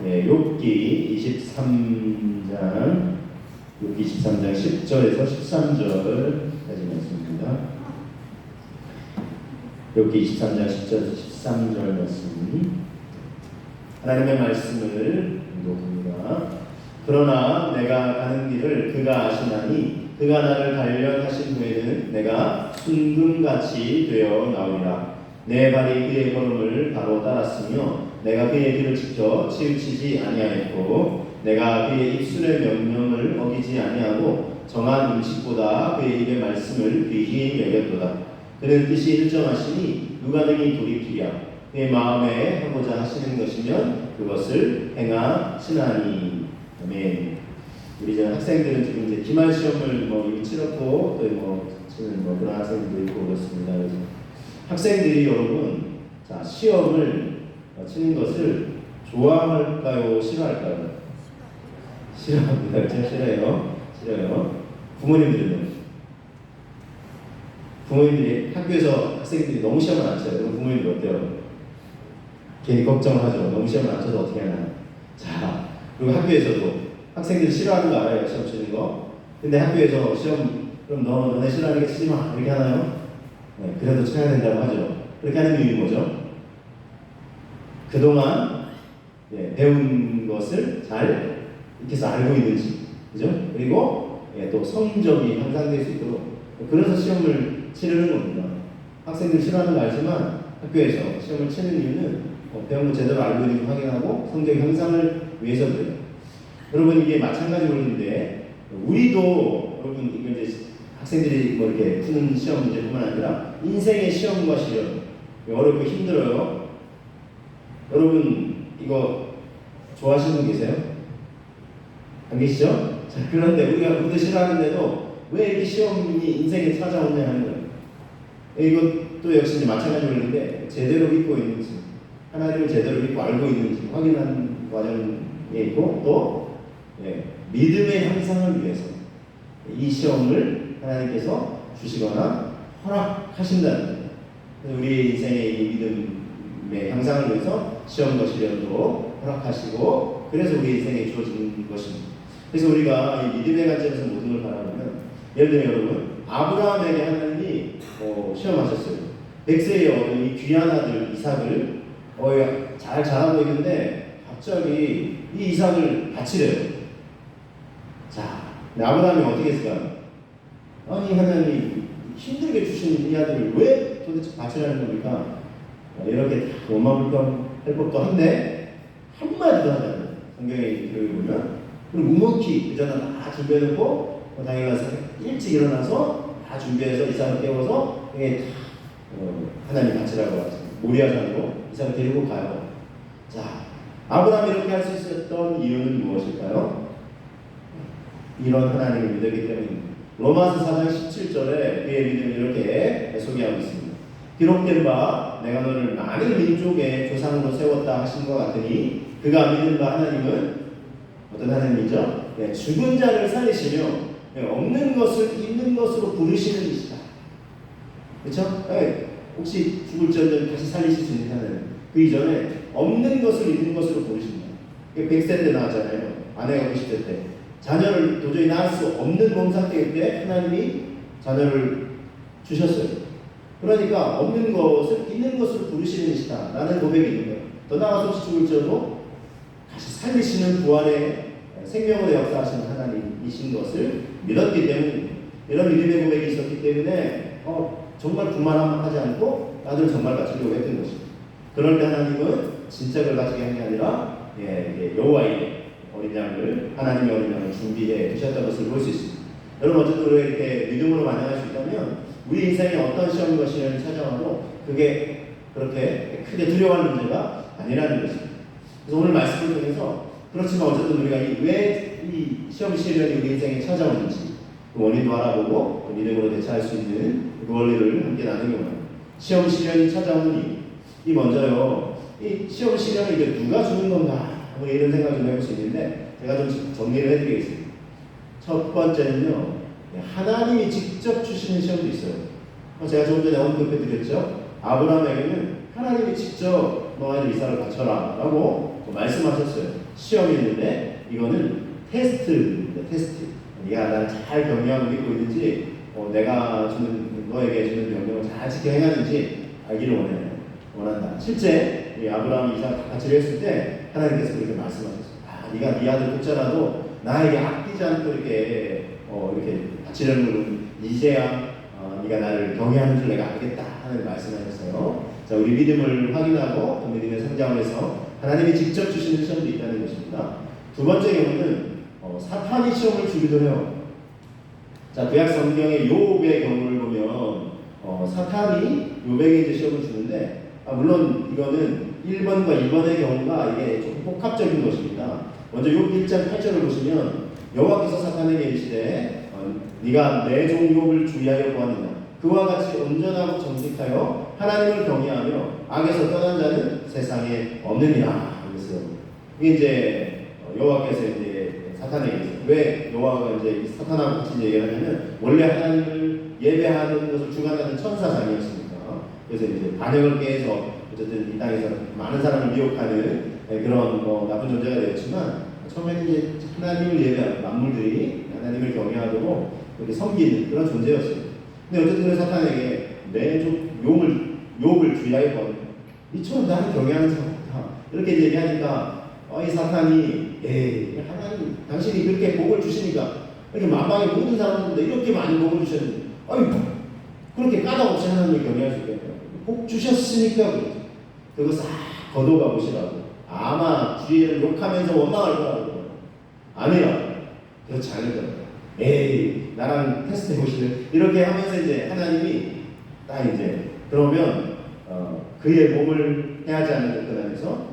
예, 욥기 23장 10절에서 13절까지 말씀입니다. 욥기 23장 10절에서 13절 말씀. 하나님의 말씀을 읽어봅니다. 그러나 내가 가는 길을 그가 아시나니 그가 나를 단련하신 후에는 내가 순금같이 되어 나오리라. 내 발이 그의 걸음을 바로 따랐으며 내가 그의 길을 지켜 치우치지 아니하였고 내가 그의 입술의 명령을 어기지 아니하고 정한 음식보다 그의 입의 말씀을 귀히 여겼도다. 그는 뜻이 일정하시니 누가 능히 돌이키랴. 그의 마음에 하고자 하시는 것이면 그것을 행하시나니. 아멘. 우리 이제 학생들은 지금 이제 기말 시험을 이미 치렀고 또 치는 그런 학생들도 있고 그렇습니다. 그래서 학생들이 여러분 자 시험을 치는 것을 좋아할까요? 싫어할까요? 싫어합니다. 제가 싫어요. 부모님들이 학교에서 학생들이 너무 시험을 안 쳐요. 그럼 부모님들 어때요? 괜히 걱정을 하죠. 너무 시험을 안 쳐서 어떻게 하나. 자, 그리고 학교에서도 학생들이 싫어하는 거 알아요? 시험 치는 거. 근데 학교에서 시험 그럼 너네 싫어하니까 치지 마. 이렇게 하나요? 네, 그래도 쳐야 된다고 하죠. 그렇게 하는 이유는 뭐죠? 그동안 배운 것을 잘 이렇게 해서 알고 있는지, 그죠? 그리고 또 성적이 향상될 수 있도록 그래서 시험을 치르는 겁니다. 학생들 싫어하는 거 알지만 학교에서 시험을 치는 이유는 배운 거 제대로 알고 있는지 확인하고 성적 향상을 위해서 그래요. 여러분 이게 마찬가지 원리인데 우리도 여러분 이게 이제 학생들이 이렇게 푸는 시험 문제뿐만 아니라 인생의 시험과 시험 어렵고 힘들어요. 여러분 이거 좋아하시는 분 계세요? 안 계시죠? 자, 그런데 우리도 싫어하는데도 왜 이렇게 시험이 인생에 찾아오냐 하는 거예요. 이것도 역시 이제 마찬가지 원리인데 제대로 믿고 있는지 하나님을 제대로 믿고 알고 있는지 확인하는 과정에 있고 또 믿음의 향상을 위해서 이 시험을 하나님께서 주시거나 허락하신다는 거예요. 우리 인생의 이 믿음의 향상을 위해서 시험과 시련도 허락하시고 그래서 우리 인생에 주어진 것입니다. 그래서 우리가 이 믿음의 관점에서 모든 걸 바라보면 예를 들면 여러분 아브라함에게 하나님이 시험하셨어요. 100세의 어린 귀한 아들 이삭을 잘 자라고 있는데 갑자기 이 이삭을 바치래요. 자, 아브라함이 어떻게 했을까요? 아니 하나님 힘들게 주신 이 아들을 왜 도대체 바치라는 겁니까? 이렇게 원망불평할 법도 한데 한마디도 하지 않아요. 성경에 보면 그리고 묵묵히 그 전에 다 준비해놓고 당일날 일찍 일어나서 다 준비해서 이삭을 깨워서 하나님 바치라고 하죠. 모리아산으로 이삭을 데리고 가요. 자, 아브라함이 이렇게 할 수 있었던 이유는 무엇일까요? 이런 하나님을 믿었기 때문입니다. 로마서 4장 17절에 그의 믿음을 이렇게 소개하고 있습니다. 기록된 바 내가 너를 많은 민족의 조상으로 세웠다 하신 것 같으니 그가 믿은 바 하나님은 어떤 하나님이죠? 죽은 자를 살리시며 없는 것을 있는 것으로 부르시는 이시다. 그렇죠? 혹시 죽을 자들 다시 살리실 수 있는 하나님. 그 이전에 없는 것을 있는 것으로 부르십니다. 100세 때 나왔잖아요. 아내가 90세 때. 자녀를 도저히 낳을 수 없는 몸 상태일 때 하나님이 자녀를 주셨어요. 그러니까 없는 것을 있는 것으로 부르시는 이시다 라는 고백이 있는 거예요. 더 나아가서 혹시 죽을 자도 다시 살리시는 부활의 생명으로 역사하시는 하나님이신 것을 믿었기 때문에 이런 믿음의 고백이 있었기 때문에 정말 두말하지 않고 아들을 정말 바치려고 했던 것입니다. 그럴 때 하나님은 진짜를 가지게 한 게 아니라 여호와의 어린 양을 하나님의 어린 양을 준비해 두셨던 것을 볼 수 있습니다. 여러분 어쨌든 우리가 이렇게 믿음으로 만나갈 수 있다면 우리 인생에 어떤 시험과 시련이 찾아와도 그게 그렇게 크게 두려워할 문제가 아니라는 것입니다. 그래서 오늘 말씀을 통해서 그렇지만 어쨌든 우리가 왜 이 시험 시련이 우리 인생에 찾아오는지 그 원인도 알아보고 믿음으로 대처할 수 있는 그 원리를 함께 나누기 원합니다. 시험 시련이 찾아오는 이 먼저요. 이 시험 시련을 이제 누가 주는 건가? 이런 생각 좀 해볼 수 있는데 제가 좀 정리를 해드리겠습니다. 첫 번째는요. 하나님이 직접 주시는 시험도 있어요. 제가 조금 전에 언급해드렸죠. 아브라함에게는 하나님이 직접 너희들 이삭을 바쳐라 라고 말씀하셨어요. 시험이 있는데 이거는 테스트입니다. 테스트. 네가 나를 잘 경외하고 믿고 있는지, 내가 너에게 주는 명령을 잘 지켜 행하는지 알기를 원한다. 실제 아브라함이 이삭 같이 했을 때 하나님께서 그렇게 말씀하셨어요. 네가 네 아들 독자라도 나에게 아끼지 않고 이렇게 바치려는 것은 이제야 네가 나를 경외하는 줄 내가 알겠다 하는 말씀하셨어요. 자, 우리 믿음을 확인하고 또 믿음의 성장을 해서 하나님이 직접 주시는 시험도 있다는 것입니다. 두 번째 경우는 사탄이 시험을 주기도 해요. 자, 구약 성경의 욥의 경우를 보면 사탄이 욥에게 이제 시험을 주는데, 물론 이거는 1번과 2번의 경우가 이게 조금 복합적인 것입니다. 먼저 욥 1장 8절을 보시면 여호와께서 사탄에게 이르시되 네가 내 종 욥을 주의하여 보았느냐, 그와 같이 온전하고 정직하여 하나님을 경외하며 악에서 떠난 자는 세상에 없느니라. 그랬어요. 이게 이제 여호와께서 이제 사탄에게, 왜 여호와가 이제 사탄하고 같이 얘기를 하냐면 원래 하나님을 예배하는 것을 주관하는 천사장이었습니다. 그래서 이제 반역을 깨서 어쨌든 이 땅에서 많은 사람을 미혹하는 그런 나쁜 존재가 되었지만, 처음에는 이제 하나님을 예배하는 만물들이 하나님을 경외하고 이렇게 섬기는 그런 존재였어요. 근데 어쨌든 사탄에게 내 종 욥을 주의하여 보라. 이처럼 나를 경외하는 사람 없다. 이렇게 얘기하니까 이 사탄이 하나님 당신이 그렇게 복을 주시니까 이렇게 만방의 모든 사람들인데 이렇게 많은 복을 주셨는데 그렇게 까닭없이 하나님을 경외할 수 있겠냐. 복 주셨으니까 그거 싹 걷어가 보시라고. 아마 주위를 욕하면서 원망할 거라고. 아니라 그렇지 않을 거예요. 나랑 테스트 해보실래요? 이렇게 하면서 이제 하나님이 딱 이제 그러면 그의 몸을 해하지 않는 것 안에서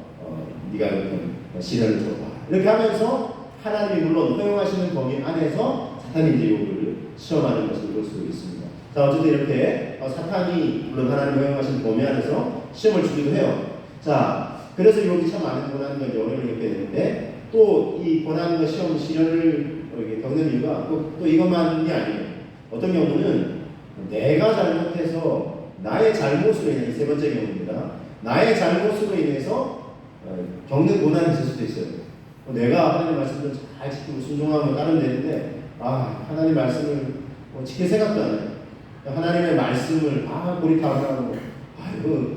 네가 이렇게 시련을 줘봐. 이렇게 하면서 하나님이 물론 허용하시는 범위 안에서 사탄이 이제 욥을 시험하는 것을 볼 수 있습니다. 자, 어쨌든 이렇게 사탄이 물론 하나님 허용하신 범위 안에서 시험을 주기도 해요. 자, 그래서 욥이 참 많은 고난과 어려움을 겪게 되는데, 또 이 고난과 시험, 시련을 겪는 이유가 또 이것만이 아니에요. 어떤 경우는 내가 잘못해서 나의 잘못으로 인해, 세 번째 경우입니다. 나의 잘못으로 인해서 겪는 고난이 있을 수도 있어요. 내가 하나님 말씀을 잘 지키고 순종하면 따르면 되는데, 하나님 말씀을 지킬 생각도 안 해요. 하나님의 말씀을 고리타분하고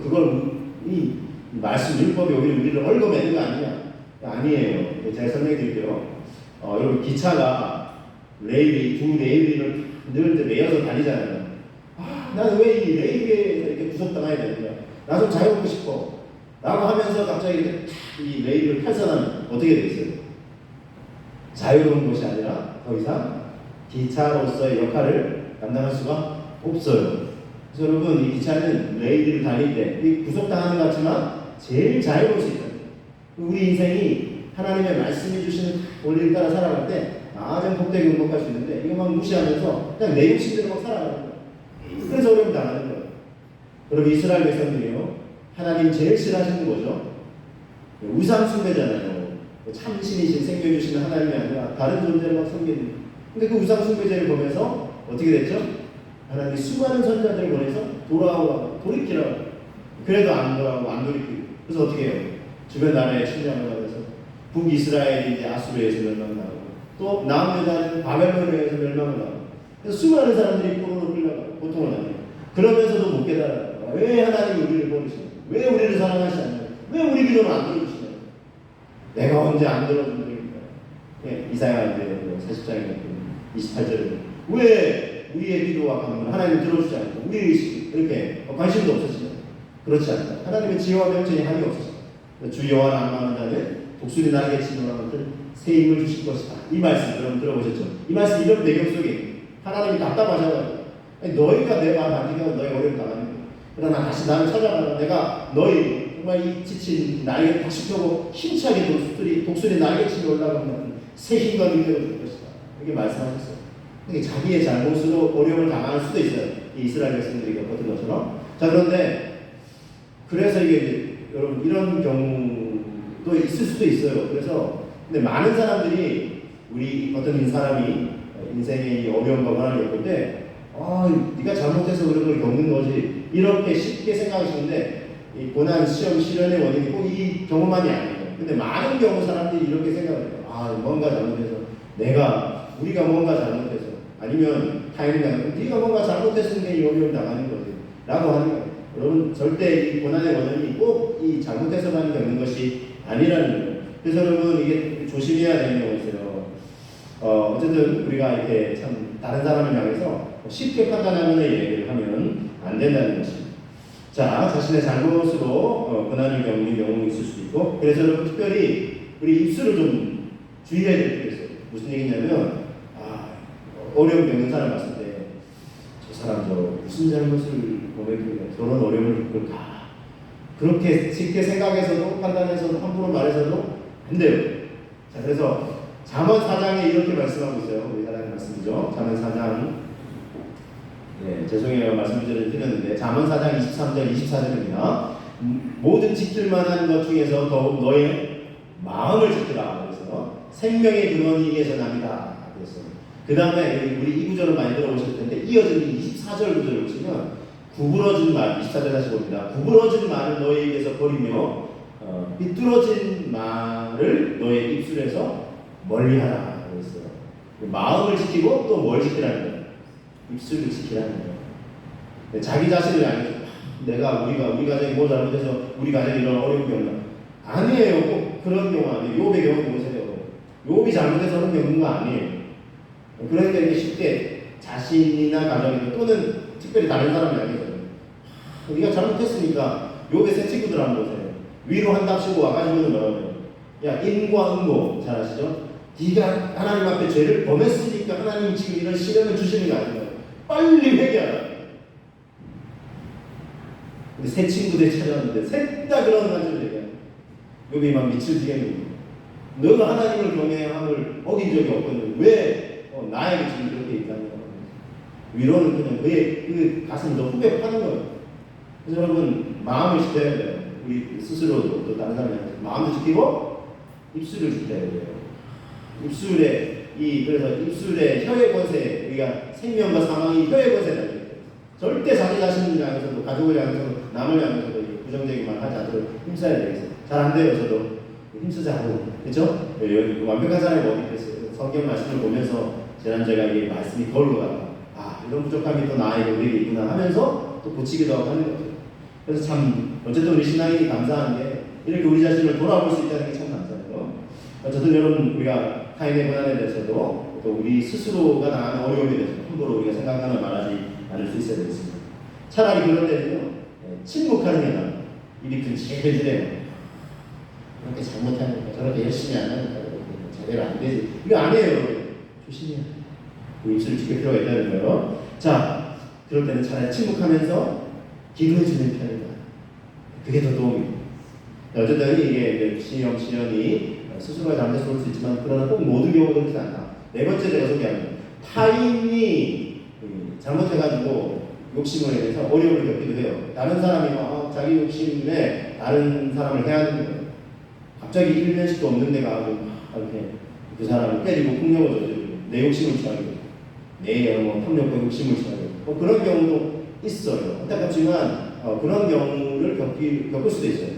그걸 이 말씀 율법이 우리를 얽어매는 거 아니냐? 아니에요. 제가 설명해 드릴게요. 여러분, 기차가 두 레일을 늘 매여서 다니잖아요. 나는 왜 이 레일에서 이렇게 구속당해야 되느냐? 나 좀 자유롭고 싶어. 라고 하면서 갑자기 이렇게 이 레일을 탈선하면 어떻게 되겠어요? 자유로운 것이 아니라 더 이상 기차로서의 역할을 감당할 수가 없어요. 그래서 여러분, 이 기차는 레일을 달릴 때 구속당하는 것 같지만 제일 자유로울 수 있다. 우리 인생이 하나님의 말씀이 주시는 원리를 따라 살아갈 때 가장 복되게 행복할 수 있는데, 이것만 무시하면서 그냥 내 욕심대로 막 살아가는 거예요. 그래서 어려움 당하는 거예요. 여러분, 이스라엘 백성들이요, 하나님 제일 싫어하시는 거죠. 우상 숭배잖아요. 참신이신 생명 주시는 하나님이 아니라 다른 존재를 막 섬기는. 근데 그 우상 숭배제를 보면서 어떻게 됐죠? 하나님이 수많은 선자들을 보내서 돌이키라고. 그래도 안 돌아오고 안 돌이키고. 그래서 어떻게 해요? 주변 나라에 침략을 하면서 북이스라엘이 이제 아수르에서 멸망하고, 또 남유다는 바벨론에서 멸망을 하고, 그래서 수많은 사람들이 포로로 끌려가고 고통을 당해요. 그러면서도 못 깨달아요. 왜 하나님이 우리를 버리시냐? 왜 우리를 사랑하시지 않냐? 왜 우리 기도를 안 들어주시냐? 내가 언제 안 들어준다니까? 이사야 40장에 28절에 왜 우리의 기도와 간구를 하나님이 들어주지 않고 우리 이렇게 관심도 없으시냐? 그렇지 않다. 하나님의 지혜와 명철이 한이 없으시다. 주 여호와를 앙망하는 자는 독수리 날개 치는 것들 새 힘을 주실 것이다. 이 말씀 여러분 들어보셨죠? 이 말씀 이런 배경 속에 하나님이 답답하셔가지고 너희가 내 말 안 지키면 너희 어려움 당하는 거야. 그러나 다시 나를 찾아가라. 내가 너희 정말 이 지친 날개를 다시 펴고 힘차게 독수리 날개치며 올라가면 새 힘과 능력을 줄 것이다. 이렇게 말씀하셨어요. 그러니까 자기의 잘못으로 어려움을 당할 수도 있어요. 이 이스라엘 백성들이 겪었던 것처럼. 자, 그런데 그래서 이게 여러분 이런 경우도 있을 수도 있어요. 그래서 근데 많은 사람들이 우리 어떤 사람이 인생의 어려움과 고난을 겪을 때 네가 잘못해서 그런 걸 겪는 거지 이렇게 쉽게 생각하시는데, 이 고난, 시험, 시련의 원인이 꼭 이 경우만이 아니에요. 근데 많은 경우 사람들이 이렇게 생각해요. 아, 뭔가 잘못해서 우리가 뭔가 잘못해서 아니면 타인이 네가 뭔가 잘못했으니까 이 어려움 당하는 거지 라고 하는 거예요. 여러분 절대 이 고난의 원인이 꼭 이 잘못해서만 겪는 것이 아니라는 거예요. 그래서 여러분 이게 조심해야 되는 경우가 있어요. 어쨌든 우리가 이렇게 참 다른 사람을 향해서 쉽게 판단하는 얘기를 하면 안 된다는 것입니다. 자, 자신의 잘못으로 고난을 겪는 경우가 있을 수도 있고, 그래서 여러분 특별히 우리 입술을 좀 주의해야 될 필요가 있어요. 무슨 얘기냐면, 어려움 겪는 사람 봤을 때, 저 사람 무슨 잘못을 범했길래 저런 어려움을 겪을까? 그렇게 쉽게 생각해서도, 판단해서도, 함부로 말해서도 안 돼요. 자, 그래서 잠언 4장에 이렇게 말씀하고 있어요. 우리 하나님 말씀이죠. 잠언 4장. 네, 죄송해요. 말씀드리는 틀렸는데 잠언 4장 23절 24절입니다. 모든 지킬 만한 것 중에서 더욱 너의 마음을 지키라. 그래서 생명의 근원이 이게서 납니다. 그래서 그 다음에 우리 이 구절을 많이 들어보실 텐데 이어지는 24절 구절을 보시면 구부러진 말, 24절 다시 봅니다. 구부러진 말을 너에게서 버리며 삐뚤어진 말을 너의 입술에서 멀리하라. 그랬어요. 마음을 지키고 또 뭘 지키라는 거예요. 입술을 지키라는 거예요. 자기 자신을 향해서 우리 가정이 뭐 잘못해서 우리 가정이 이런 어려움이 없나? 아니에요. 꼭 그런 경우 아니에요. 욥의 경우 보세요. 욥이 잘못해서는 겪는 거 아니에요. 그러니까 이게 쉽게 자신이나 가정이나 또는 특별히 다른 사람을 향해서 네가 잘못했으니까 욥의 새 친구들 한번 보세요. 위로한답시고 와가지고는 뭐라고요? 야, 인과응보 잘 아시죠? 네가 하나님 앞에 죄를 범했으니까 하나님이 지금 이런 시련을 주시는 게 아니에요. 빨리 회개하라. 근데 새 친구들이 찾아왔는데 셋 다 그런 가지고 얘기해요. 욥이 막 미칠 지경이고 너가 하나님을 경외함을 어긴 적이 없거든. 왜 나에게 지금 이렇게 있다는 거예요. 위로는 그냥 그 가슴을 더 후벼 파는 거예요. 그래서 여러분 마음을 지켜야 돼요. 우리 스스로도 또 다른 사람한테 마음도 지키고 입술을 지켜야 돼요. 그래서 입술의 혀의 권세, 우리가 생명과 사망이 혀의 권세다. 절대 자기 자신을 향해서도 가족을 향해서도 남을 향해서도 부정적인 말 하지 않도록 힘써야 되겠어요. 잘 안 돼요. 저도 힘쓰자고, 그렇죠? 완벽한 사람이 어디 있겠어요. 성경 말씀을 보면서 제가 이 말씀이 거울로 가다. 이런 부족함이 또 나에게 우리에게 있구나 하면서 또 고치기도 하고 하는 거죠. 그래서 참 어쨌든 우리 신앙인이 감사한 게 이렇게 우리 자신을 돌아볼 수 있다는 게 참 감사해요. 어쨌든 여러분 우리가 타인의 고난에 대해서도 또 우리 스스로가 당하는 어려움에 대해서 함부로 우리가 생각하는 말하지 않을 수 있어야 되겠습니다. 차라리 그럴 때는요 침묵하는 게 나아요. 입이 근질근질해요. 그렇게 잘못하니까 저렇게 열심히 안 하니까 제대로 안 되지. 이거 아니에요. 조심해야 돼요. 그 입술을 지킬 필요가 있다는 거예요. 자, 그럴 때는 차라리 침묵하면서 기도해주는 편이다. 그게 더 도움이 돼요. 어쨌든 이게 시련이 스스로가 잘못해서 올 수 있지만 그러나 꼭 모든 경우도 그렇지 않다. 네 번째 제가 소개하는 타인이 잘못해가지고 욕심을 해서 어려움을 겪기도 해요. 다른 사람이 자기 욕심에 다른 사람을 해하는 거예요. 갑자기 일면식도 없는 데가 이렇게 그 사람을 때리고 폭력을 저지르고 내 욕심을 취하고 내 탐욕과 욕심을 취하고 그런 경우도 있어요. 안타깝지만 그런 경우를 겪을 수도 있어요.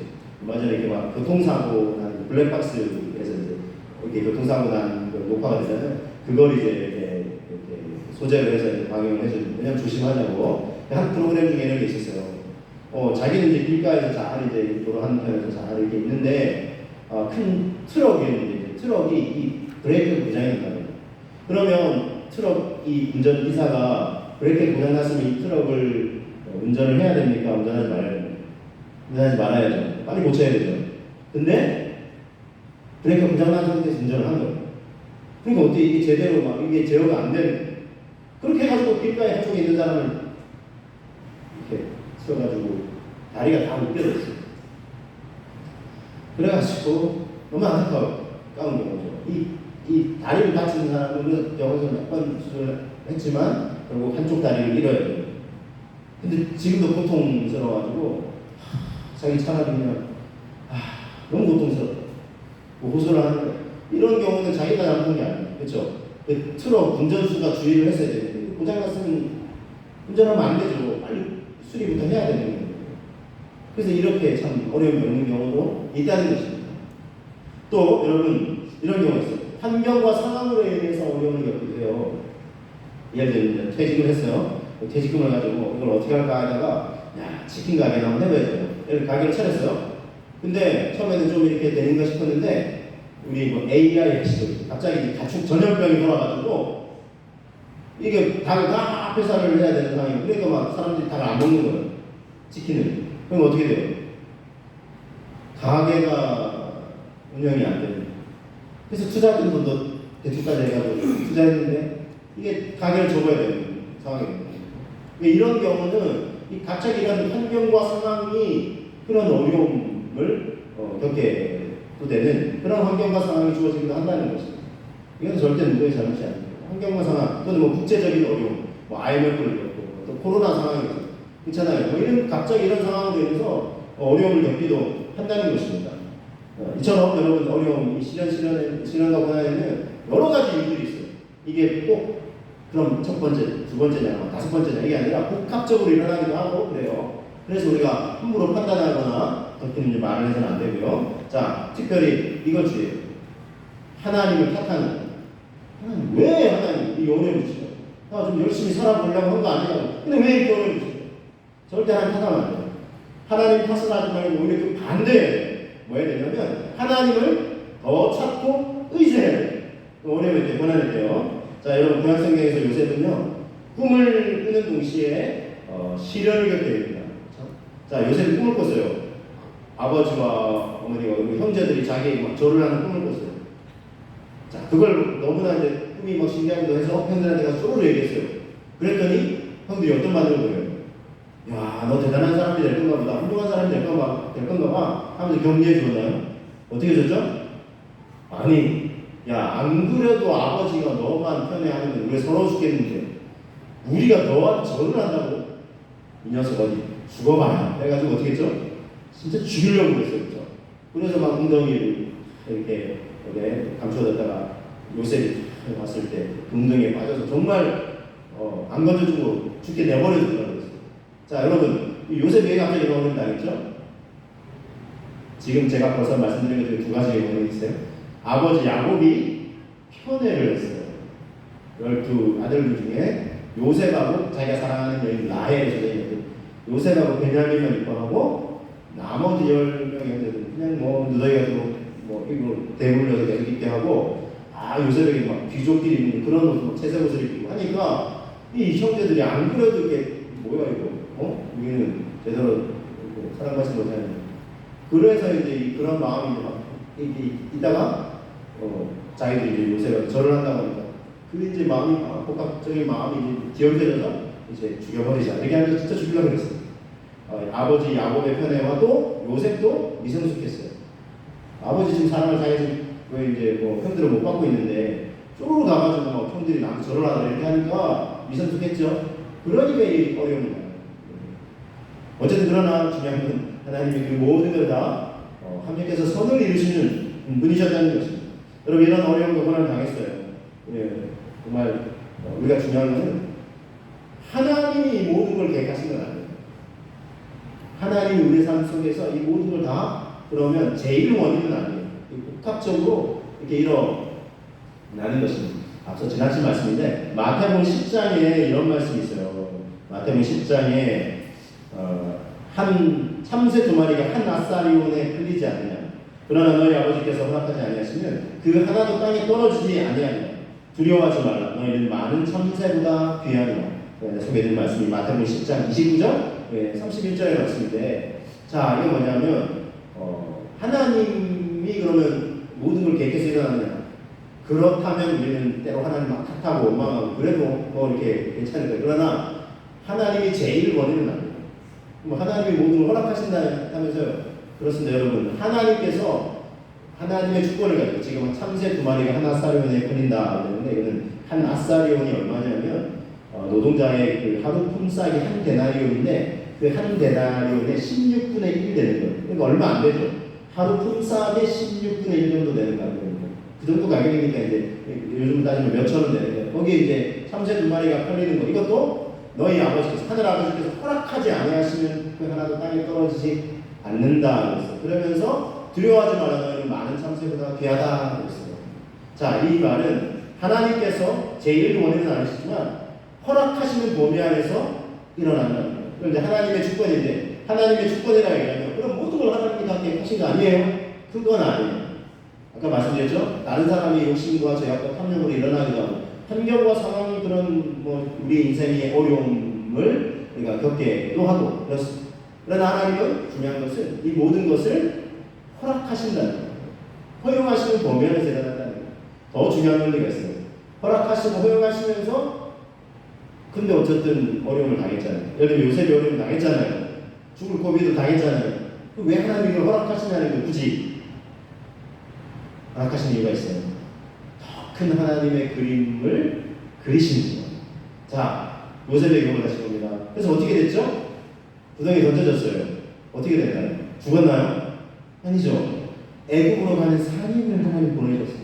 얼마 전에 이렇게 막 교통사고 난 블랙박스에서 이렇게 교통사고 난 녹화가 되잖아요. 그걸 이제 이렇게 소재로 해서 이제 방영을 해주는. 왜냐면 조심하자고. 한 프로그램 중에 이런 게 있었어요. 자기는 이제 길가에서 잘 이제 도로하는 편에서 잘 이렇게 있는데 큰 트럭이 트럭이 이 브레이크가 고장이 난다고요. 그러면 트럭 이 운전기사가 브레이크가 고장났으면 이 트럭을 운전을 해야 됩니까? 운전하지 말아야 됩니까? 운전하지 말아야죠. 빨리 고쳐야 되죠. 근데 브레이크가 고장난 상태에서 운전을 한 거예요. 그러니까 어떻게 이게 제대로 이게 제어가 안 되는. 그렇게 해가지고 길가에 한쪽에 있는 사람을 이렇게 세워가지고 다리가 다 묶여졌어요. 그래가지고 너무 안타까운 경우죠. 이 다리를 다치는 사람은 병원에서 몇 번 수술을 했지만 결국 한쪽 다리를 잃어야 돼요. 근데 지금도 고통스러워가지고 자기 차가 그냥 너무 고통스럽다. 호소를 하는 거예요. 이런 경우는 자기가 잘못한 게 아니에요. 그렇죠? 그 트럭 운전수가 주의를 했어야 되는데 고장났으면 운전하면 안 되죠. 빨리 수리부터 해야 되는 거예요. 그래서 이렇게 참 어려움이 없는 경우도 있다는 것입니다. 또 여러분 이런 경우가 있어요. 환경과 상황으로 인해서 어려움을 겪기도 해요. 예를 들면 퇴직을 했어요. 퇴직금을 가지고 이걸 어떻게 할까 하다가 야 치킨 가게나 한번 해봐야죠. 이렇게 가게를 차렸어요. 근데 처음에는 좀 이렇게 되는가 싶었는데 우리 뭐 AI 핵시도 갑자기 가축 전염병이 돌아가지고 이게 다 회사를 해야 되는 상황이에요. 그러니까 막 사람들이 다 안 먹는 거예요. 치킨을. 그럼 어떻게 돼요? 가게가 운영이 안 되는. 그래서 투자했던 돈도 대출까지 해가지고 투자했는데 이게 가게를 접어야 되는 상황이에요. 이런 경우는 이 갑자기 이런 환경과 상황이 그런 어려움을 겪게 또 되는 그런 환경과 상황이 주어지기도 한다는 것입니다. 이건 절대 누구의 잘못이 아닙니다. 환경과 상황 또는 뭐 국제적인 어려움, 뭐 IMF를 겪고 또 코로나 상황이 그렇잖아요. 뭐 이런 갑자기 이런 상황으로 인해서 어려움을 겪기도 한다는 것입니다. 이처럼 여러분 어려움, 실현과 고난에는 여러 가지 이유들이 있어요. 이게 꼭 그럼 첫 번째, 두 번째냐, 다섯 번째냐 이게 아니라 복합적으로 일어나기도 하고 그래요. 그래서 우리가 함부로 판단하거나 그렇게 말을 해서는 안 되고요. 자, 특별히 이걸 주의해요. 하나님을 탓하는 하나님 왜 하나님 이 어려움을 주시죠? 좀 열심히 살아보려고 한 거 아니냐고. 근데 왜 이렇게 어려움을 주시죠? 절대 하나님 탓하면 안 돼요. 하나님 탓을 하지 말고 오히려 그 반대예요. 뭐 해야 되냐면 하나님을 더 찾고 의지해야 돼요. 어려움일 때, 고난일 때요. 자, 여러분 구약성경에서 요셉은요 꿈을 꾸는 동시에 시련을 겪게 됩니다. 자, 요셉이 꿈을 꿨어요. 아버지와 어머니와 형제들이 자기에게 막 절을 하는 꿈을 꿨어요. 자, 그걸 너무나 이제 꿈이 막 신기하기도 해서 형들한테 가서 쪼르르 얘기했어요. 그랬더니 형들이 어떤 반응을 보여요? 야, 너 대단한 사람이 될 건가 보다. 훌륭한 사람이 될 건가 봐. 하면서 격려해 주었나요? 어떻게 줬죠? 아니, 야, 안 그래도 아버지가 너만 편애하면 우리 서러워 죽겠는데 우리가 너한테 절을 한다고? 이 녀석 어디 죽어봐라. 그래가지고 어떻게 했죠? 진짜 죽이려고 그랬어요. 그렇죠? 그래서 막 웅덩이를 이렇게 감춰뒀다가 요셉이 봤을 때 웅덩이에 빠져서 정말 안 건져주고 죽게 내버려두더라고요. 그랬어요. 자, 여러분 요셉이 왜 갑자기 이런 어려움을 당했죠? 지금 제가 벌써 말씀드린 것 중에 두 가지 원인이 있어요. 아버지 야곱이 편애를 했어요. 12아들들 중에 요셉하고 자기가 사랑하는 여인 라헬을 선택했고 요셉하고 베냐민만 입방하고 나머지 10명의 형제들은 그냥 뭐 누더기가지고 뭐 이거 대물려서 계속 입게 하고 요셉에게 막 귀족끼리 입는 그런 옷, 채색 옷을 입고 하니까 이 형제들이 안 그래도 이게 뭐야 이거 우리는 제대로 사랑받지 못하는 그래서 이제 그런 마음이 막 있다가 자기들이 이제 요새가 절을 한다고 하니까 그 이제 마음이 복합적인 마음이 기억되어서 이제 죽여버리자 이렇게 하면서 진짜 죽이려고 했어요. 아버지 야곱의 편애와 또 요셉도 미성숙했어요. 아버지 지금 사랑을 자기가 왜 이제 뭐 형들을 못 받고 있는데 쪼르르 가가지고 막 형들이 나한테 절을 하다 이렇게 하니까 미성숙했죠. 그러니까 이 어려움이 나요. 어쨌든 그러나 중요한 건 하나님이 그 모든 걸 다 합력해서 선을 이루시는 분이셨다는 것입니다. 여러분 이런 어려움과 고난을 당했어요. 예, 정말 우리가 중요한 것은 하나님이 이 모든 걸 계획하신 건 아니에요. 하나님이 우리 삶 속에서 이 모든 걸 다 그러면 제일 원인은 아니에요. 복합적으로 이렇게 일어나는 것입니다. 앞서 지나친 말씀인데 마태복음 10장에 이런 말씀이 있어요. 마태복음 10장에 한 참새 두 마리가 한 아사리온에 풀리지 않느냐. 그러나 너희 아버지께서 허락하지 아니하시면 그 하나도 땅에 떨어지지 아니하느냐. 두려워하지 말라. 너희는 많은 참새보다 귀하니라. 소개된 말씀이 마태복음 10장 29절 31절의 말씀인데 자 이게 뭐냐면 하나님이 그러면 모든 걸 계획해서 일어나느냐. 그렇다면 우리는 때로 하나님 막 탓하고 원망하고 그래도 뭐 이렇게 괜찮을 거예요. 그러나 하나님이 제일 원인은 아니에요. 뭐 하나님이 모든 걸 허락하신다 하면서요. 그렇습니다, 여러분. 하나님께서 하나님의 주권을 가지고 지금 참새 두 마리가 한 아사리온에 걸린다. 그러는데 이거는 한 아사리온이 얼마냐면 노동자의 그 하루 품삯이 한 데나리온인데 그 한 데나리온의 16분의 1 되는 거예요. 그러니까 얼마 안 되죠. 하루 품삯의 16분의 1 정도 되는 가격입니다. 그 정도 가격이니까 이제 요즘 따지면 몇천 원 되는 거예요. 거기에 이제 참새 두 마리가 팔리는 거. 이것도 너희 아버지께서 하늘 아버지께서 허락하지 아니하시면 그 하나도 땅에 떨어지지 않는다. 그러면서 두려워하지 말라. 너희는 많은 참새보다 귀하다 그랬어요. 자, 이 말은 하나님께서 제1 원인은 아니시지만 허락하시는 범위 안에서 일어나는 거예요. 그럼 이제 하나님의 주권인데 하나님의 주권이라고 얘기하면 그럼 모든 걸 하나님이 다 하신 거 아니에요? 그건 아니에요. 아까 말씀드렸죠? 다른 사람이 욕심과 죄악과 탐욕으로 일어나기도 하고 환경과 상황이 그런 우리 인생의 어려움을 우리가 겪게도 하고 그렇습니다. 그러나 하나님은 중요한 것은 이 모든 것을 허락하신다는 거예요. 허용하시는 범위 안에서 일어난다는 거예요. 더 중요한 원리가 있어요. 허락하시고 허용하시면서 근데 어쨌든 어려움을 당했잖아요. 예를 들면 요셉이 어려움을 당했잖아요. 죽을 고비도 당했잖아요. 왜 하나님이 이걸 허락하시냐는 거 굳이 허락하신 이유가 있어요. 더 큰 하나님의 그림을 그리시는 거예요. 자, 요셉의 경우를 다시 봅니다. 그래서 어떻게 됐죠? 구덩이에 던져졌어요. 어떻게 됐나요? 죽었나요? 아니죠. 애국으로 가는 상인을 하나님 보내셨어요.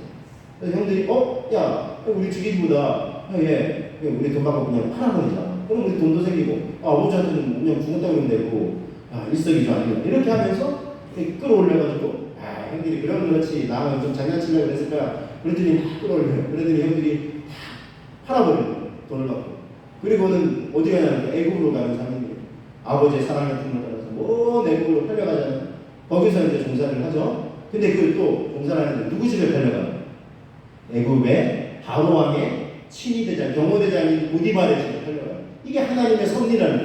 그래서 형들이 야, 우리 죽이기보다 우리 돈 받고 그냥 팔아버리자. 그럼 우리 돈도 생기고 아버지한테는 그냥 죽었다고 그러면 되고 일석이조 아니야. 이렇게 하면서 끌어올려가지고 형들이 그러면 그렇지 나는 좀 장난치려고 그랬을 거야. 그랬더니 막 끌어올려요. 그랬더니 형들이 다 팔아버려요. 돈을 받고. 그리고는 어디 가냐면 애국으로 가는 상인이에요. 아버지의 사랑의 품을 따라서 애국으로 팔려가잖아요. 거기서 이제 종사를 하죠. 근데 그걸 또 종사를 하는데 누구 집에 팔려가요? 애국의 바로 왕의 친위대장, 경호대장인 보디발의 집에 팔려가요. 이게 하나님의 섭리라는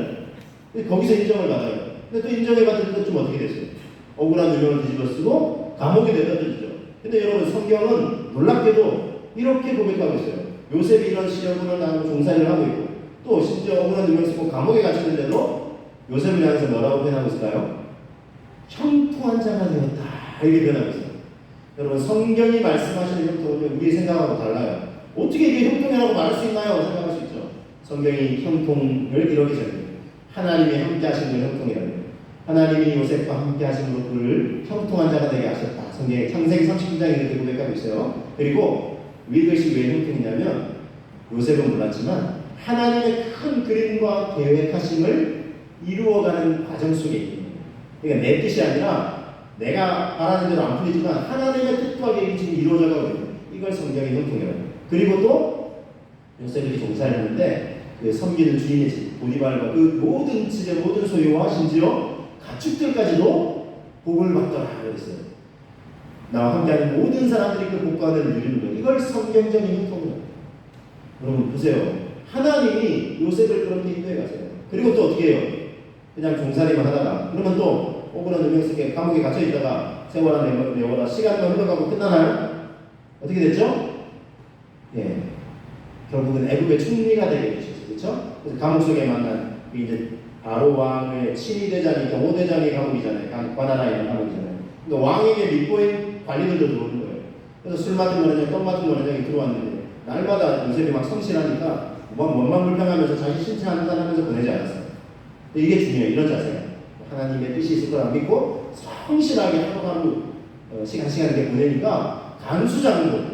거예요. 거기서 인정을 받아요. 근데 또 인정해받을 때 좀 어떻게 됐어요? 억울한 누명을 뒤집어 쓰고 감옥에 내려들죠. 근데 여러분 성경은 놀랍게도 이렇게 고백하고 있어요. 요셉이 이런 시력으로 나고 종살이를 하고 있고 또 심지어 억울한 누명 쓰고 감옥에 갇혔는데도 요셉을 향해서 뭐라고 표현하고 있을까요? 형통한 자가 되었다 이렇게 표현하고 있어요. 여러분 성경이 말씀하시는 형통은 우리의 생각하고 달라요. 어떻게 이게 형통이라고 말할 수 있나요? 생각할 수 있죠. 성경이 형통을 이렇게 정해요. 하나님이 함께 하신 걸 형통이라는 거예요. 하나님이 요셉과 함께 하심으로 그를 형통한 자가 되게 하셨다. 성경에 창세기 39장에 이렇게 고백하고 있어요. 그리고 이것이 왜 형통이냐면 요셉은 몰랐지만 하나님의 큰 그림과 계획하심을 이루어가는 과정 속에 있는 거예요. 그러니까 내 뜻이 아니라 내가 바라는 대로 안 풀리지만 하나님의 뜻과 계획이 지금 이루어져 가고 있는 거예요. 이걸 성경의 형통이라고 해요. 그리고 또 요셉이 종사를 하는데 그 섬기는 주인의 집 보디발과 그 모든 집의 모든 소유와 심지어 가축들까지도 복을 받더라 그랬어요. 나와 함께하는 모든 사람들이 그 복과 은혜를 누리는 거예요. 이걸 성경적인 형통이라고. 여러분 보세요. 하나님이 요셉을 그렇게 인도해 가세요. 그리고 또 어떻게 해요? 그냥 종살이만 하다가 그러면 또 억울한 누명 쓰게 감옥에 갇혀 있다가 세월아 내워라 시간만 흘러가고 끝나나요? 어떻게 됐죠? 결국은 애국의 총리가 되게 되셨어요. 그렇죠? 그래서 감옥 속에 만난 이제 바로 왕의 친위대장이 경호대장의 감옥이잖아요. 관하나에 있는 감옥이잖아요. 그러니까 왕에게 밑보인 관리들도 들어오는 거예요. 그래서 술 맡은 노래장, 떡 맡은 노래장이 들어왔는데 날마다 요셉이 막 성실하니까 원망불평하면서 자기 신체하는 사람 하면서 보내지 않았어요. 근데 이게 중요해요. 이런 자세가 하나님의 뜻이 있을 거라 믿고 성실하게 하루하루 시간 이렇게 보내니까 간수장도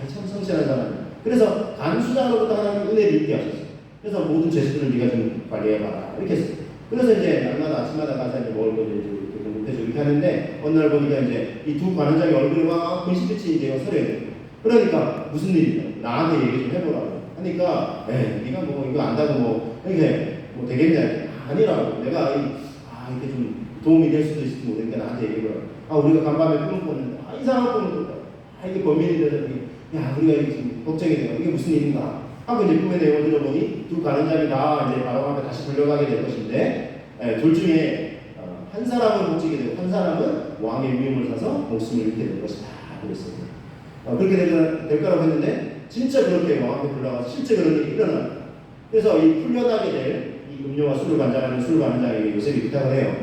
참 성실한 사람이야. 그래서 간수장으로부터 하나님 은혜를 입게 하셨어요. 그래서 모든 죄수들을 네가 좀 관리해봐라 이렇게 했어요. 그래서 이제 날마다 아침마다 가서 이제 먹을 거를 이렇게 공급해주고 이렇게 하는데 어느 날 보니까 이제 이 두 관원장의 얼굴이 막 근심빛이 이제 서려야 돼요. 그러니까 무슨 일이냐 나한테 얘기 좀 해보라고 하니까 네가 뭐 이거 안다고 이렇게 되겠냐 아니라고 내가 이게 좀 도움이 될 수도 있을지 모르니까 나한테 얘기해보라고. 우리가 간밤에 꿈을 꿨는데 이상한 꿈을 꿨다. 이게 범인인데 우리가 이게 지금 걱정이 돼요. 이게 무슨 일인가 하고 이제 꿈의 내용을 들어보니 두 가는자이 다 이제 바로 앞에 다시 불려가게 될 것인데 둘 중에 한 사람은 못 지게 되고 한 사람은 왕의 위임을 사서 목숨을 잃게 될 것이다 그랬어요. 그렇게 될 거라고 했는데 진짜 그렇게 왕 앞에 불러가서 실제 그런 일이 일어나요. 그래서 이 풀려나게 될 이 음료와 술을 관장하는 술 관장에게 요셉이 부탁을 해요.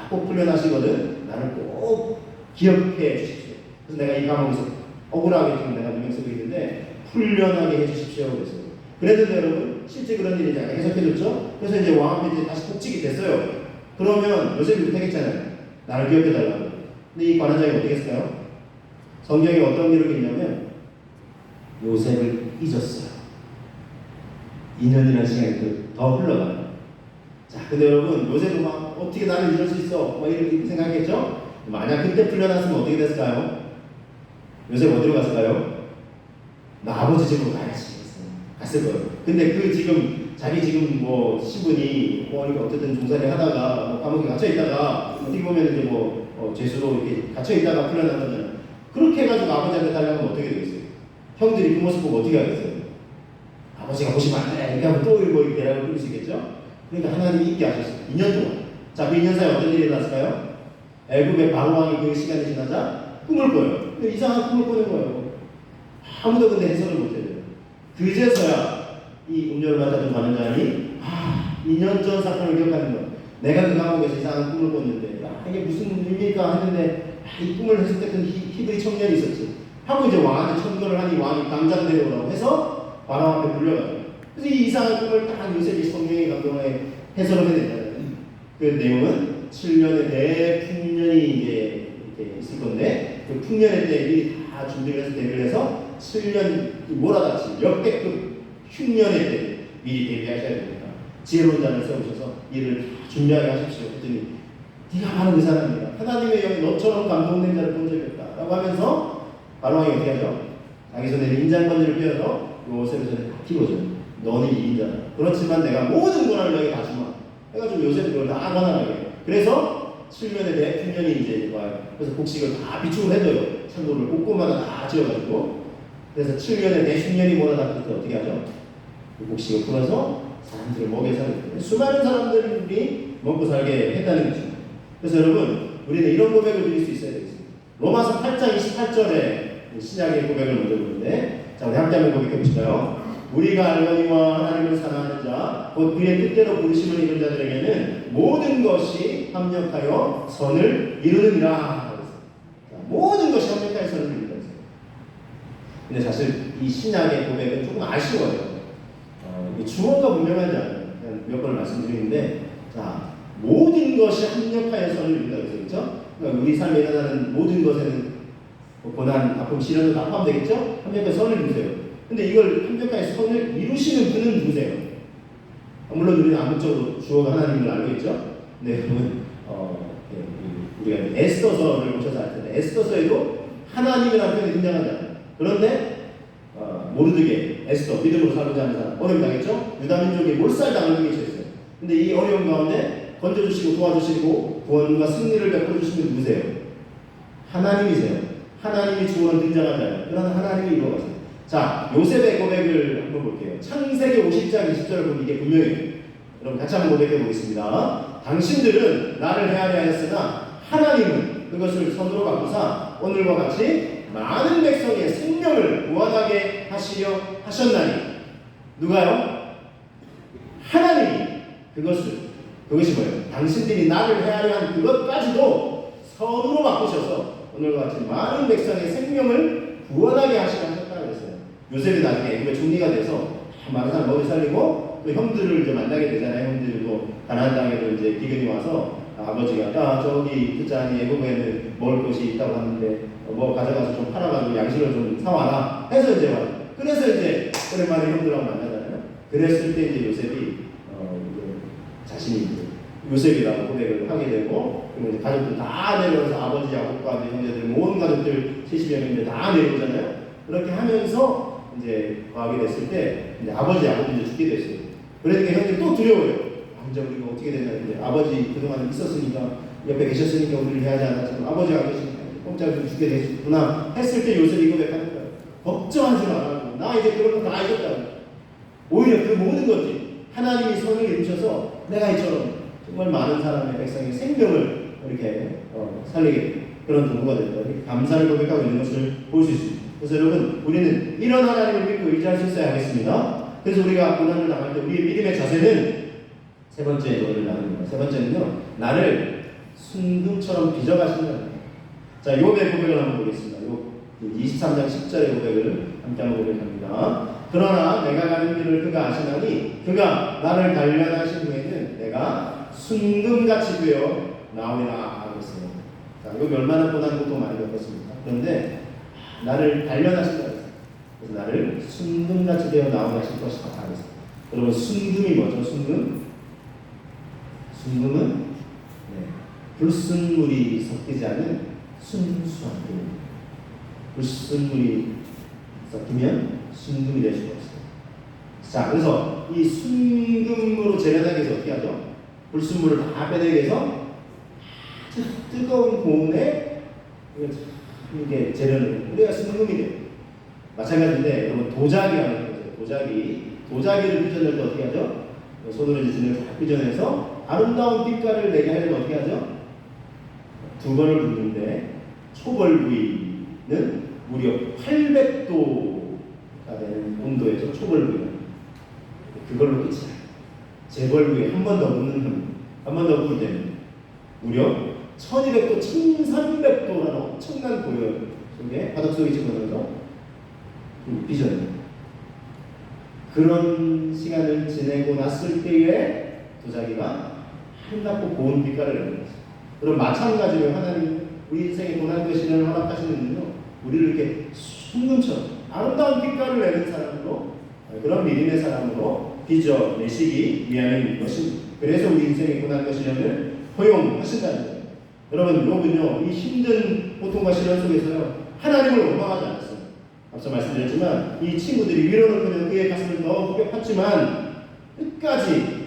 꼭 풀려나시거든 나를 꼭 기억해 주십시오. 그래서 내가 이 감옥에서 억울하게 지금 내가 누명 쓰고 있는데 풀려나게 해주십시오 그랬어요. 그랬는데 여러분 실제 그런 일이 약간 해석해줬죠. 그래서 이제 왕 앞에 이제 다시 복직이 됐어요. 그러면 요셉이 부탁했잖아요. 나를 기억해달라고. 근데 이 관원장이 어떻게 했을까요? 성경에 어떤 기록이 있냐면 요셉을 잊었어요. 2년이라는 시간이 더 흘러가요. 자, 근데 여러분 요셉은 막 어떻게 나를 잊을 수 있어? 이렇게 생각했죠? 만약 그때 풀려났으면 어떻게 됐을까요? 요셉 어디로 갔을까요? 나 아버지 집으로 가야지 갔을 거예요. 근데 그 지금 자기 지금 뭐 시분이 뭐 어쨌든 종살이 하다가 뭐 감옥에 갇혀 있다가 어떻게 보면 이제 뭐 죄수로 이렇게 갇혀 있다가 풀려난 거잖아요. 그렇게 해가지고 아버지한테 달라면 어떻게 되겠어요? 형들이 그 모습 보고 어떻게 하겠어요? 아버지가 보시면 안 돼. 이렇게 하면 또 뭐 이렇게 대답을 끊을 수 있겠죠? 그러니까 하나님이 있게 하셨어요. 2년 동안. 자, 그 2년 사이에 어떤 일이 일어났을까요? 애굽의 바로왕이 그 시간이 지나자 꿈을 꿔요. 근데 이상한 꿈을 꾸는 거예요. 아무도 근데 해석을 못해요. 그제서야 이 음료를 맡아준 관원장이 2년 전 사건을 기억하는 거예요. 내가 그 감옥에서 이상한 꿈을 꿨는데 이게 무슨 의미일까 했는데 이 꿈을 했을 때 그 히브리 청년이 있었지. 하고 이제 왕한테 청구를 하니 왕이 당장 데려오라고 해서 바로 앞에 불려가요. 그래서 이 이상한 꿈을 딱 요셉이 성령의 감동에 해석을 해냈잖아요. 그 내용은 7년의 대풍년이 이제 이렇게 있을 건데 그 풍년의 때 미리 다 준비를 해서 대비를 해서 7년 몰아닥친 역대급 흉년의 때 미리 대비하셔야 됩니다. 지혜로운 자를 세우셔서 이를 다 준비하게 하십시오. 그랬더니 네가 바로 그 사람이다. 하나님의 영이 너처럼 감동된 자를 본 적이 없다. 라고 하면서 바로왕이 어떻게 하죠? 자기 손에 인장건지를 빼어서 요셉의 손에 다 끼워줘요. 너는 이 인자다. 그렇지만 내가 모든 권한을 너에게 다 주마. 해가지고 요셉이 그걸 다 권한하게 해요. 그래서 7년의 대풍년이 이제 와요. 그래서 곡식을 다 비축을 해줘요. 창고를 곳곳마다 다 지어가지고. 그래서 7년의 대흉년이 몰아닥칠 때 어떻게 하죠? 그 곡식을 풀어서 사람들을 먹여 살게 돼요. 수많은 사람들이 먹고 살게 했다는 거죠. 그래서 여러분, 우리는 이런 고백을 드릴 수 있어야 되겠습니다. 로마서 8장 28절에 신약의 고백을 먼저 보는데, 자, 우리 함께 한번 고백해 보실까요? 우리가 알거니와 하나님을 사랑하는 자, 곧 그의 뜻대로 부르심을 이룬 자들에게는 모든 것이 합력하여 선을 이루느니라. 자, 모든 것이 합력하여 선을 이루느니라. 근데 사실 이 신약의 고백은 조금 아쉬워요. 주어가 분명하지 않아요. 그냥 몇 번을 말씀드리는데, 자, 모든 것이 합력하여 선을 이룬다. 그렇죠? 그러니까 우리 삶에 일어나는 모든 것에는 고난, 아픔, 시련도 다 포함되겠죠? 합력하여 선을 이루세요. 근데 이걸 합력하여 선을 이루시는 분은 누구세요? 물론 우리는 암묵적으로 주어가 하나님을 알고 있죠? 근데 여러분, 우리가 에스더서를 보셔서 알 텐데, 에스더서에도 하나님이라는 표현이 등장하지 않아요. 그런데 모르드게, 에스더, 믿음으로 살고자 하는 사람, 어려움 당했죠? 유다 민족이 몰살당을 당해 있었어요. 근데 이 어려움 가운데 건져주시고 도와주시고 구원과 승리를 베풀어주시는 누구세요? 하나님이세요. 하나님이 주어는 등장하잖아요. 그러나 하나님이 이루어가세요. 자, 요셉의 고백을 한번 볼게요. 창세기 50장 20절을 보면 이게 분명해요. 여러분 같이 한번 고백해 보겠습니다. 당신들은 나를 헤아려 하였으나 하나님은 그것을 선으로 바꾸사 오늘과 같이 많은 백성의 생명을 구원하게 하시려 하셨나니. 누가요? 하나님이 그것이 뭐예요? 당신들이 나를 헤아려 한 그것까지도 선으로 바꾸셔서 오늘과 같이 많은 백성의 생명을 구원하게 하시려 하셨다 그랬어요. 요셉이 나중에 애굽의 총리가 돼서 많은 사람 먹여 살리고 또 형들을 이제 만나게 되잖아요. 형들도 가나안 땅에도 이제 기근이 와서 아버지가 저기 듣자니 애굽에는 먹을 것이 있다고 하는데 뭐 가져가서 좀 팔아가지고 양식을 좀 사와라 해서 이제 와요. 그래서 이제 오랜만에 형들하고 만나잖아요. 그랬을 때 이제 요셉이 이제 자신이 요셉이라고 고백을 하게 되고 그리고 이제 가족들 다 내려와서 아버지 야곱과 형제들 모든 가족들 70여 명인데 다 내려오잖아요. 그렇게 하면서 이제 가게 됐을 때 이제 아버지 야곱이 이제 죽게 됐어요. 그러니까 형들이 또 두려워요. 이제 우리가 어떻게 되냐. 이제 아버지 그동안 있었으니까 옆에 계셨으니까 우리를 해하지 않았지만 아버지가 안 계시니까 공짜로 죽게 되셨구나 했을 때 요셉이 고백하는 거예요. 걱정하지 말라고. 나 이제 그런 거 다 잊었다고. 오히려 그 모든 것들 하나님이 선을 이루셔서 내가 이처럼 정말 많은 사람의 백성의 생명을 이렇게 살리게 그런 도구가 된다. 감사를 고백하고 있는 것을 볼 수 있습니다. 그래서 여러분 우리는 이런 하나님을 믿고 의지할 수 있어야 하겠습니다. 그래서 우리가 고난을 당할 때 우리의 믿음의 자세는 세 번째 노래를 나눕니다. 세 번째는요, 나를 순금처럼 빚어가신다. 자, 욥의 고백을 한번 보겠습니다. 욥 23장 10절의 고백을 함께 한번 고백합니다. 그러나 내가 가는 길을 그가 아시나니 그가 나를 단련하신 후에는 내가 순금같이 되어 나오리라 하겠어요. 자, 욥이 얼마나 고난 고통 많이 겪었습니까? 그런데 나를 단련하신다. 그래서 나를 순금같이 되어 나오게 하실 것이다 하겠어요. 여러분 순금이 뭐죠? 순금은 불순물이 섞이지 않은 순수한 금. 불순물이 섞이면 순금이 될 수가 없어요. 자, 그래서 이 순금으로 재련하기 위해서 어떻게 하죠? 불순물을 다 빼내기 위해서 아주 뜨거운 고온에 이게 재련을 우리가 순금이 돼요. 마찬가지인데 여러분 도자기 하는 거죠. 도자기를 빚어낼 때 어떻게 하죠? 손으로 이제 진을 다 빚어내서 아름다운 빛깔을 내게 하려면 어떻게 하죠? 두 번을 붓는데 초벌 부위는 무려 800도가 되는 온도에서 초벌 부위가 그걸로 끝이야. 재벌 부위에 한 번 더 붓는 한 번 더 붓게 되면 무려 1200도, 1300도라는 엄청난 고열 속에 바닥 속에 집어넣어서 빚어냅니다. 그런 시간을 지내고 났을 때에 도자기가 한답고 고운 빛깔을 내는 거죠. 그럼 마찬가지로 하나님 우리 인생의 고난과 시련을 허락하시는군요. 우리를 이렇게 순금처럼 아름다운 빛깔을 내는 사람으로 그런 믿음의 사람으로 빚어내시기 위함인 것입니다. 그래서 우리 인생의 고난과 시련을 허용하신다는 거예요. 여러분 욥은요 이 힘든 고통과 시련 속에서요 하나님을 원망하지 않았어요. 앞서 말씀드렸지만 이 친구들이 위로는 그의 가슴을 더 크게 팠지만 끝까지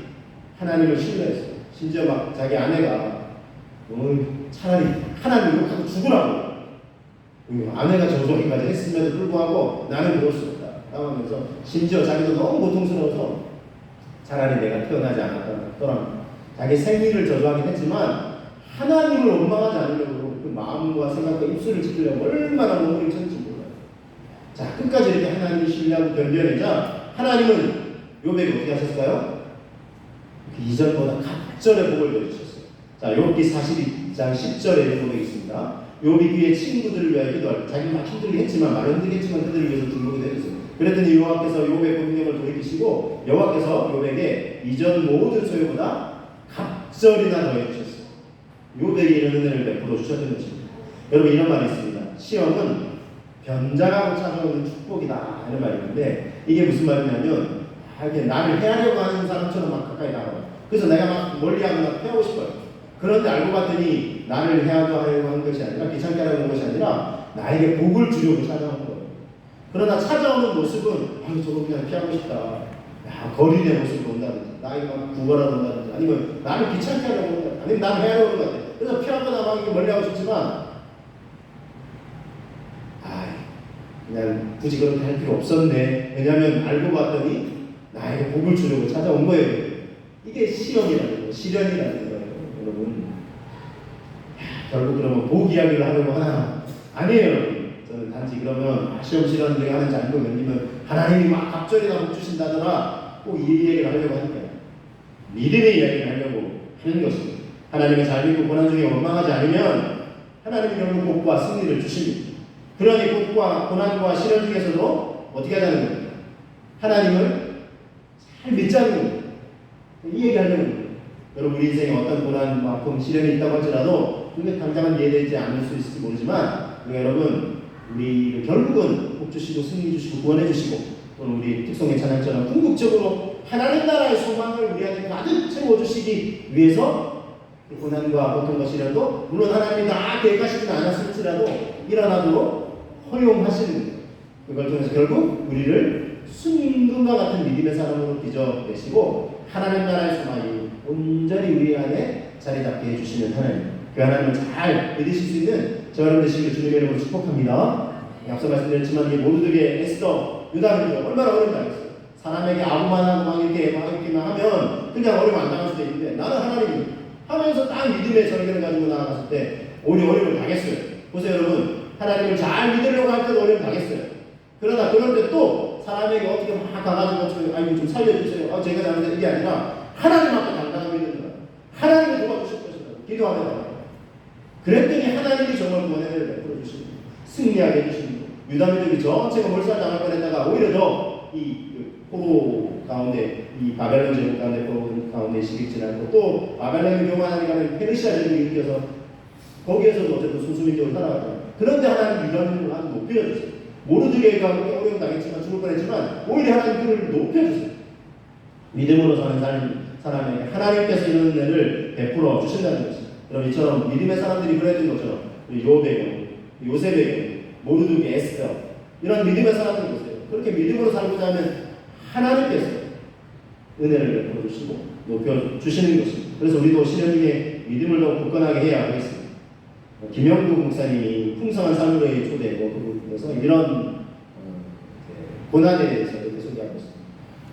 하나님을 신뢰했어요. 심지어 막 자기 아내가 차라리 하나님을 욕하고 죽으라고 아내가 저주하기까지 했음에도 불구하고 나는 그럴 수 없다 하면서 심지어 자기도 너무 고통스러워서 차라리 내가 태어나지 않았더라면 자기 생일을 저주하긴 했지만 하나님을 원망하지 않으려고 그 마음과 생각과 입술을 지키려고 얼마나 몸부림을 쳤는지 몰라요. 자, 끝까지 이렇게 하나님을 신뢰하고 견뎌내자 하나님은 욥에게 어떻게 하셨을까요? 그 이전보다 갑절의 복을 내주셨어요. 자, 욥기 42장 10절에 이런 고백이 있습니다. 욥이 그의 친구들을 위하여 기도할 때 자기는 막 힘들게 했지만 말은 힘들게 했지만 그들을 위해서 중복이 되었어요. 그랬더니 여호와께서 욥의 공경을 돌이키시고 여호와께서 욥에게 이전 모든 소유보다 갑절이나 더해 주셨어요. 욥에게 이런 은혜를 베풀어 주셨던 것입니다. 여러분 이런 말이 있습니다. 시험은 변장하고 찾아오는 축복이다 이런 말이 있는데 이게 무슨 말이냐면 이렇게 나를 해하려고 하는 사람처럼 막 가까이 나와요. 그래서 내가 막 멀리하거나 피하고 싶어요. 그런데 알고 봤더니 나를 해하려고 하는 것이 아니라 귀찮게 하려는 것이 아니라 나에게 복을 주려고 찾아오는 거예요. 그러나 찾아오는 모습은 저거 그냥 피하고 싶다. 야, 거리의 모습으로 온다든지 나에게 막 구걸하러 온다든지 아니면 나를 귀찮게 하려고 온다든지 아니면 나를 해하려고 오는 것 같아요. 그래서 피하거나 막 이렇게 멀리하고 싶지만 그냥 굳이 그렇게 할 필요 없었네. 왜냐하면 알고 봤더니 나에게 복을 주려고 찾아온 거예요. 이게 시험이라는 거예요. 시련이라는 거예요. 여러분 결국 그러면 복 이야기를 하려고 하나? 아니에요. 여러분. 저는 단지 그러면 시험 시련 내가 하는지 알고 견디면 하나님이 막 갑절이나 복 주신다더라 꼭 이 얘기를 하려고 하니까요. 믿음의 이야기를 하려고 하는 것입니다. 하나님의 잘 믿고 고난 중에 원망하지 않으면 하나님이 결국 복과 승리를 주십니다. 그러니 복과 고난과 시련 중에서도 어떻게 하자는 겁니까? 하나님을 잘 믿자는 겁니다. 이 얘기하려는 겁니다. 여러분 우리 인생에 어떤 고난, 아픔, 시련이 있다고 할지라도 그게 당장은 이해되지 않을 수 있을지 모르지만 여러분 우리 결국은 복 주시고 승리 주시고 구원해 주시고 또는 우리 특성의 찬양처럼 궁극적으로 하나님 나라의 소망을 우리한테 가득 채워주시기 위해서 고난과 고통과 시련도 물론 하나님이 다 계획하시지는 않았을지라도 일어나도록 허용하시는 그걸 통해서 결국 우리를 순금과 같은 믿음의 사람으로 빚어내시고 하나님 나라의 소망이 온전히 우리 안에 자리 잡게 해주시는 하나님, 그 하나님을 잘 믿으실 수 있는 저 여러분 되시기를 주님의 이름으로 축복합니다. 앞서 말씀드렸지만 이 모두들의 에스더, 유다민족 얼마나 어려움 당했어요. 사람에게 아부만 하고 막 이렇게만 하면 그냥 어려움 안 당할 수도 있는데 나는 하나님이 하면서 딱 믿음의 절개를 가지고 나아갔을 때 오히려 어려움을 당했어요. 보세요 여러분, 하나님을 잘 믿으려고 할 때도 어려움 당했어요. 그러나 그럴 때 또 사람에게 어떻게 막 가가지고 아이고 좀 살려주세요. 제가 잘못했는데 이게 아니라 하나님 앞에 당당하게 믿는 거야. 하나님이 도와주실 것이다. 기도하면 그랬더니 하나님이 정말 구원을 베풀어 주시고 승리하게 해주시고 유다민족이 전체가 몰살당할 뻔했다가 오히려 더 이 포로 가운데 이 바벨론 제국 가운데 포로 가운데 시기 지나고 또 바벨론을 교만하니까 페르시아 제국이 일으켜서 거기에서도 어쨌든 순수민족을 살아갔잖아요. 그런데 하나님 유다민족을 아주 높여주세요. 모르드게가 어려움 당했지만 죽을 뻔했지만 오히려 하나님 그를 높여주세요. 믿음으로 사는 사람에게 하나님께서 이런 은혜를 베풀어 주신다는 것입니다. 여러분 이처럼 믿음의 사람들이 그랬던 것처럼 요배경, 요셉에게 모르드게 에스더 이런 믿음의 사람들이 보세요. 그렇게 믿음으로 살고자 하면 하나님께서 은혜를 베풀어주시고 높여주시는 것입니다. 그래서 우리도 시련 중에 믿음을 더 굳건하게 해야 하겠습니다. 김영국 목사님이 풍성한 삶으로의 초대고 그래서 이런 고난에 대해서 이렇게 소개하고 있습니다.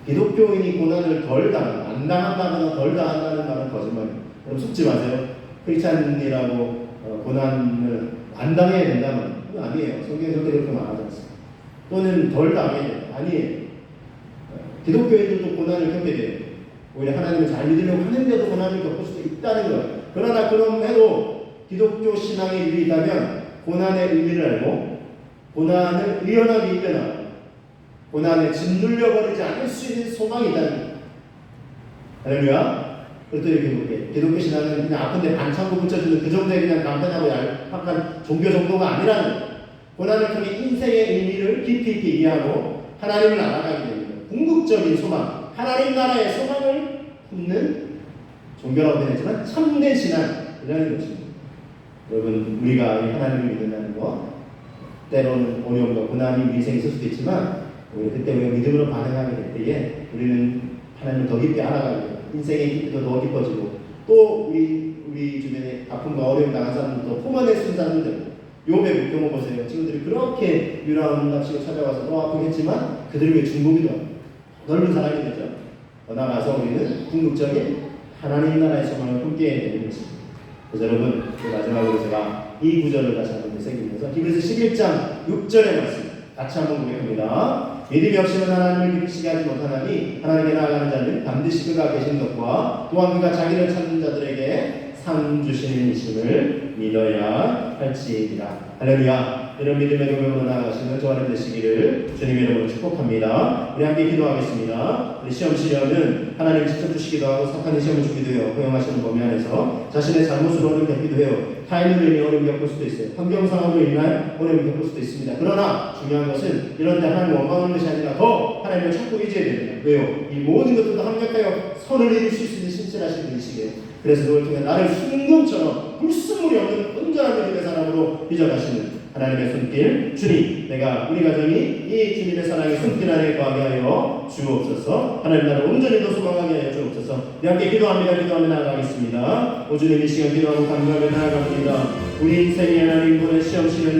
기독교인이 고난을 덜 당한다, 안 당한다거나 덜 당한다는 말은 거짓말입니다. 여러분 속지 마세요. 크리스찬이라고 고난을 안 당해야 된다면 그건 아니에요. 성경에 절대 그렇게 말하지 않습니다. 또는 덜 당해야 된다. 아니에요. 기독교인들도 고난을 겪게 돼요. 오히려 하나님을 잘 믿으려고 하는데도 고난을 겪을 수도 있다는 거예요. 그러나 그럼에도 기독교 신앙의 일이 있다면 고난의 의미를 알고 고난을 의연하게 이겨나가고 고난에 짓눌려버리지 않을 수 있는 소망이 있다는 거예요. 할렐루야. 그렇더니 기독교 신앙은 그냥 아픈데 반창고 붙여주는 그 정도의 그냥 간편하고 얄팍한 종교 정도가 아니라는 거예요. 고난을 통해 인생의 의미를 깊이 있게 이해하고 하나님을 알아가게 됩니다. 궁극적인 소망, 하나님 나라의 소망을 품는 종교라고 되지만 참된 신앙이라는 것입니다. 여러분 우리가 하나님을 믿는다는 것 때로는 어려움과 고난이 우리 인생에 있을 수도 있지만 그때 우리가 믿음으로 반응하게 될 때에 우리는 하나님을 더 깊이 알아가게 됩니다. 인생의 깊이도 더 깊어지고 또 우리 주변에 아픔과 어려움 당한 사람들도 품어낼 수 있는 사람들 욥의 경우 보세요. 친구들이 그렇게 유랑답시고 찾아와서 또 아프겠지만 그들을 위해 중보기도 합니다. 넓은 사랑이 되죠. 더 나아가서 우리는 궁극적인 하나님 나라의 소망을 품게 되는 것입니다. 그래서 여러분 마지막으로 제가 이 구절을 다시 한번 새기면서 히브리서 11장 6절의 말씀 같이 한번 고백합니다. 믿음이 없이는 하나님을 기쁘시게 하지 못하나니 하나님께 나아가는 자는 반드시 그가 계신 것과 또한 그가 자기를 찾는 자들에게 상 주시는 이심을 믿어야 할지니라. 할렐루야. 이런 믿음의 동역으로 나아가시는 저와 여러분 되시기를 주님의 이름으로 축복합니다. 우리 함께 기도하겠습니다. 우리 시험 치려면 하나님 직접 주시기도 하고 사탄의 시험을 주기도 해요. 허용하시는 범위 안에서 자신의 잘못으로 어려움 겪기도 해요. 타인으로 인해 어려움 겪을 수도 있어요. 환경 상황으로 인한 어려움 겪을 수도 있습니다. 그러나 중요한 것은 이런 데 하나님 원망하는 것이 아니라 더 하나님을 찾고 의지해야 됩니다. 왜요? 이 모든 것들도 합력하여 선을 이룰 수 있는 신실하신 분이시기에 그래서 그걸 통해 나를 순금처럼 불순물이 없는 온전한 믿음의 사람으로 빚어가시는 하나님의 손길 주님, 내가 우리 가정이 이 주님의 사랑의 손길 안에 거하게 하여 주옵소서. 하나님 나를 온전히 더 소망하게 하여 주옵소서. 우리 함께 기도하며 나아가겠습니다. 오 주님 이 시간 기도하고 감사하며 나아갑니다. 우리 인생의 하나님 보낸 시험 시련